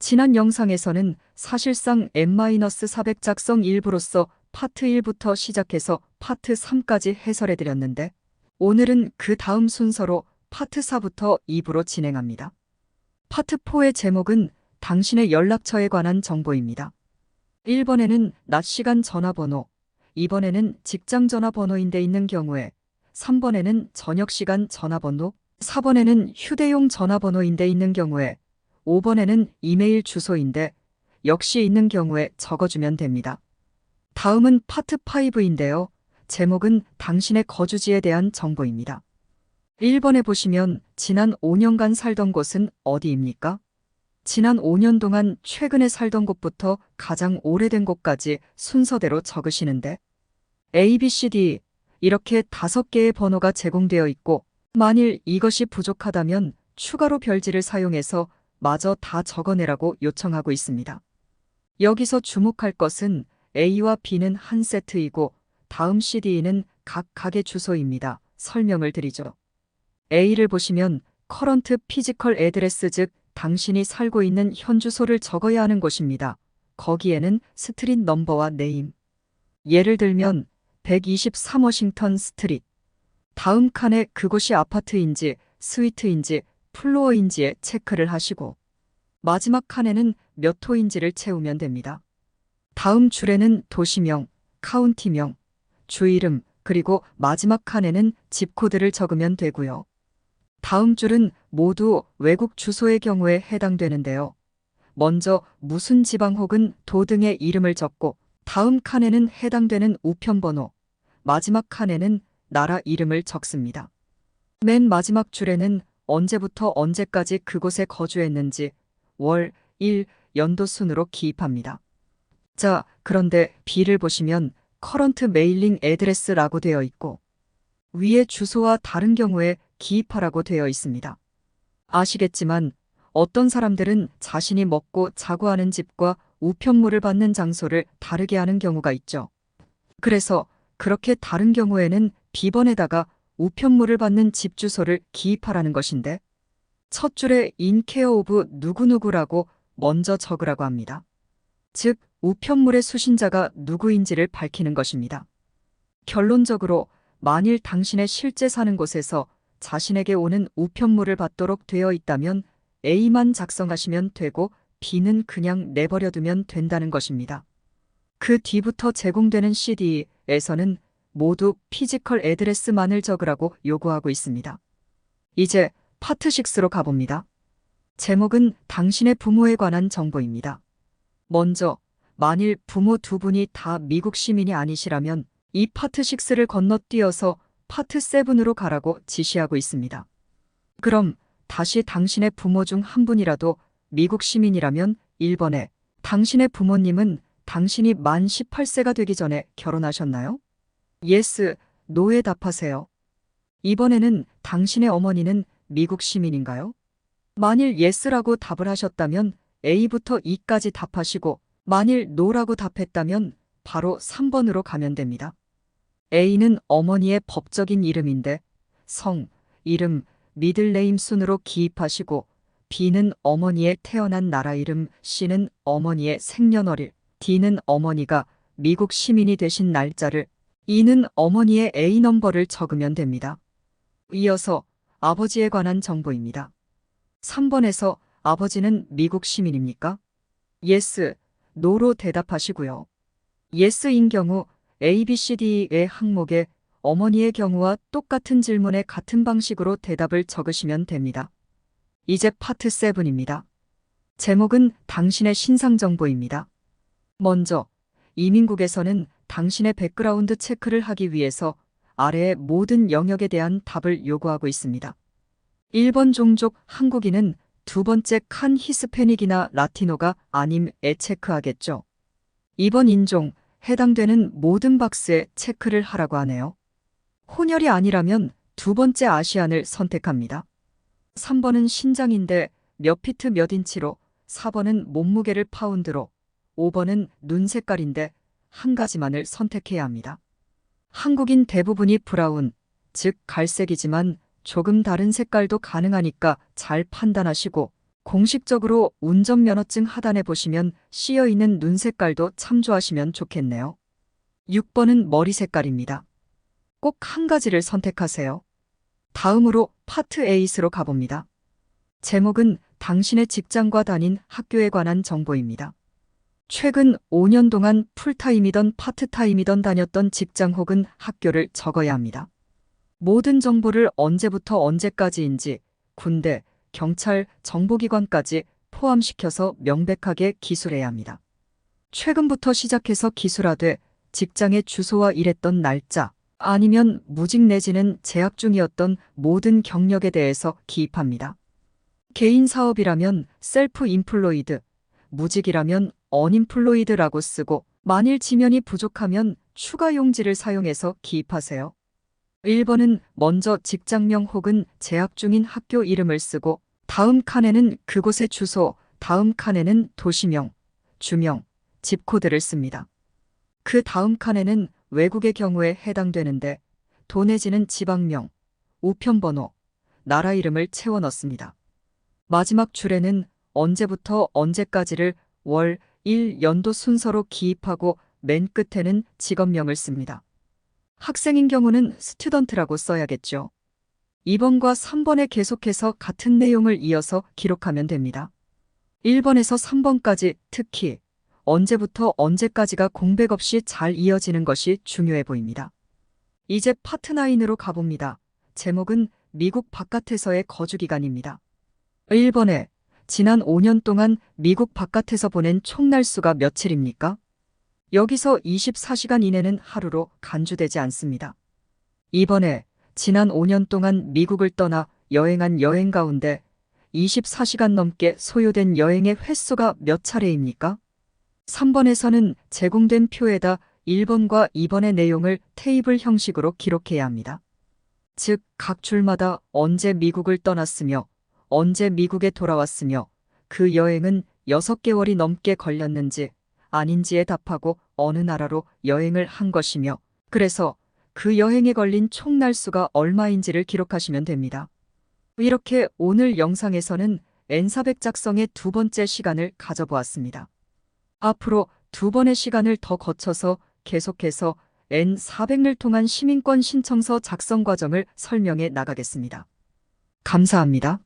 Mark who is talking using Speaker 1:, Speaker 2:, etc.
Speaker 1: 지난 영상에서는 사실상 N-400 작성 일부로서 파트 1부터 시작해서 파트 3까지 해설해드렸는데 오늘은 그 다음 순서로 파트 4부터 2부로 진행합니다. 파트 4의 제목은 당신의 연락처에 관한 정보입니다. 1번에는 낮 시간 전화번호, 2번에는 직장 전화번호인데 있는 경우에, 3번에는 저녁 시간 전화번호, 4번에는 휴대용 전화번호인데 있는 경우에, 5번에는 이메일 주소인데 역시 있는 경우에 적어주면 됩니다. 다음은 파트 5인데요. 제목은 당신의 거주지에 대한 정보입니다. 1번에 보시면 지난 5년간 살던 곳은 어디입니까? 지난 5년 동안 최근에 살던 곳부터 가장 오래된 곳까지 순서대로 적으시는데 A, B, C, D 이렇게 5개의 번호가 제공되어 있고 만일 이것이 부족하다면 추가로 별지를 사용해서 마저 다 적어내라고 요청하고 있습니다. 여기서 주목할 것은 A와 B는 한 세트이고 다음 CD는 각 가게 주소입니다. 설명을 드리죠. A를 보시면 커런트 피지컬 애드레스 즉 당신이 살고 있는 현 주소를 적어야 하는 곳입니다. 거기에는 스트릿 넘버와 네임. 예를 들면 123 워싱턴 스트릿. 다음 칸에 그곳이 아파트인지 스위트인지 플로어인지에 체크를 하시고 마지막 칸에는 몇 호인지를 채우면 됩니다. 다음 줄에는 도시명, 카운티명, 주 이름 그리고 마지막 칸에는 집코드를 적으면 되고요. 다음 줄은 모두 외국 주소의 경우에 해당되는데요. 먼저 무슨 지방 혹은 도 등의 이름을 적고 다음 칸에는 해당되는 우편번호, 마지막 칸에는 나라 이름을 적습니다. 맨 마지막 줄에는 언제부터 언제까지 그곳에 거주했는지 월, 일, 연도 순으로 기입합니다. 자, 그런데 B를 보시면 커런트 메일링 애드레스라고 되어 있고 위에 주소와 다른 경우에 기입하라고 되어 있습니다. 아시겠지만 어떤 사람들은 자신이 먹고 자고 하는 집과 우편물을 받는 장소를 다르게 하는 경우가 있죠. 그래서 그렇게 다른 경우에는 B번에다가 우편물을 받는 집 주소를 기입하라는 것인데 첫 줄에 in care of 누구누구라고 먼저 적으라고 합니다. 즉, 우편물의 수신자가 누구인지를 밝히는 것입니다. 결론적으로 만일 당신의 실제 사는 곳에서 자신에게 오는 우편물을 받도록 되어 있다면 A만 작성하시면 되고 B는 그냥 내버려두면 된다는 것입니다. 그 뒤부터 제공되는 CD에서는 모두 피지컬 애드레스만을 적으라고 요구하고 있습니다. 이제 파트 6로 가봅니다. 제목은 당신의 부모에 관한 정보입니다. 먼저 만일 부모 두 분이 다 미국 시민이 아니시라면 이 파트 6를 건너뛰어서 파트 7으로 가라고 지시하고 있습니다. 그럼 다시 당신의 부모 중 한 분이라도 미국 시민이라면 1번에 당신의 부모님은 당신이 만 18세가 되기 전에 결혼하셨나요? Yes, No에 답하세요. 2번에는 당신의 어머니는 미국 시민인가요? 만일 Yes라고 답을 하셨다면 A부터 E까지 답하시고 만일 No라고 답했다면 바로 3번으로 가면 됩니다. A는 어머니의 법적인 이름인데 성, 이름, 미들네임 순으로 기입하시고 B는 어머니의 태어난 나라 이름, C는 어머니의 생년월일, D는 어머니가 미국 시민이 되신 날짜를, E는 어머니의 A넘버를 적으면 됩니다. 이어서 아버지에 관한 정보입니다. 3번에서 아버지는 미국 시민입니까? Yes, No로 대답하시고요. Yes인 경우 A, B, C, D의 항목에 어머니의 경우와 똑같은 질문에 같은 방식으로 대답을 적으시면 됩니다. 이제 파트 7입니다. 제목은 당신의 신상 정보입니다. 먼저 이민국에서는 당신의 백그라운드 체크를 하기 위해서 아래의 모든 영역에 대한 답을 요구하고 있습니다. 1번 종족 한국인은 두 번째 칸 히스패닉이나 라티노가 아님에 체크하겠죠. 2번 인종, 해당되는 모든 박스에 체크를 하라고 하네요. 혼혈이 아니라면 두 번째 아시안을 선택합니다. 3번은 신장인데 몇 피트 몇 인치로, 4번은 몸무게를 파운드로, 5번은 눈 색깔인데 한 가지만을 선택해야 합니다. 한국인 대부분이 브라운, 즉 갈색이지만 조금 다른 색깔도 가능하니까 잘 판단하시고 공식적으로 운전면허증 하단에 보시면 씌여 있는 눈 색깔도 참조하시면 좋겠네요. 6번은 머리 색깔입니다. 꼭 한 가지를 선택하세요. 다음으로 파트 8으로 가봅니다. 제목은 당신의 직장과 다닌 학교에 관한 정보입니다. 최근 5년 동안 풀타임이던 파트타임이던 다녔던 직장 혹은 학교를 적어야 합니다. 모든 정보를 언제부터 언제까지인지 군대, 경찰, 정보기관까지 포함시켜서 명백하게 기술해야 합니다. 최근부터 시작해서 기술하되 직장의 주소와 일했던 날짜, 아니면 무직 내지는 재학 중이었던 모든 경력에 대해서 기입합니다. 개인 사업이라면 셀프 인플로이드, 무직이라면 언인플로이드라고 쓰고 만일 지면이 부족하면 추가 용지를 사용해서 기입하세요. 1번은 먼저 직장명 혹은 재학 중인 학교 이름을 쓰고 다음 칸에는 그곳의 주소, 다음 칸에는 도시명, 주명, 집코드를 씁니다. 그 다음 칸에는 외국의 경우에 해당되는데 도 내지는 지방명, 우편번호, 나라 이름을 채워 넣습니다. 마지막 줄에는 언제부터 언제까지를 월, 일, 연도 순서로 기입하고 맨 끝에는 직업명을 씁니다. 학생인 경우는 스튜던트라고 써야겠죠. 2번과 3번에 계속해서 같은 내용을 이어서 기록하면 됩니다. 1번에서 3번까지 특히 언제부터 언제까지가 공백 없이 잘 이어지는 것이 중요해 보입니다. 이제 파트 9으로 가봅니다. 제목은 미국 바깥에서의 거주 기간입니다. 1번에 지난 5년 동안 미국 바깥에서 보낸 총 날수가 며칠입니까? 여기서 24시간 이내는 하루로 간주되지 않습니다. 2번에 지난 5년 동안 미국을 떠나 여행한 여행 가운데 24시간 넘게 소요된 여행의 횟수가 몇 차례입니까? 3번에서는 제공된 표에다 1번과 2번의 내용을 테이블 형식으로 기록해야 합니다. 즉, 각 줄마다 언제 미국을 떠났으며 언제 미국에 돌아왔으며 그 여행은 6개월이 넘게 걸렸는지 아닌지에 답하고 어느 나라로 여행을 한 것이며 그래서 그 여행에 걸린 총 날수가 얼마인지를 기록하시면 됩니다. 이렇게 오늘 영상에서는 N400 작성의 두 번째 시간을 가져보았습니다. 앞으로 두 번의 시간을 더 거쳐서 계속해서 N400을 통한 시민권 신청서 작성 과정을 설명해 나가겠습니다. 감사합니다.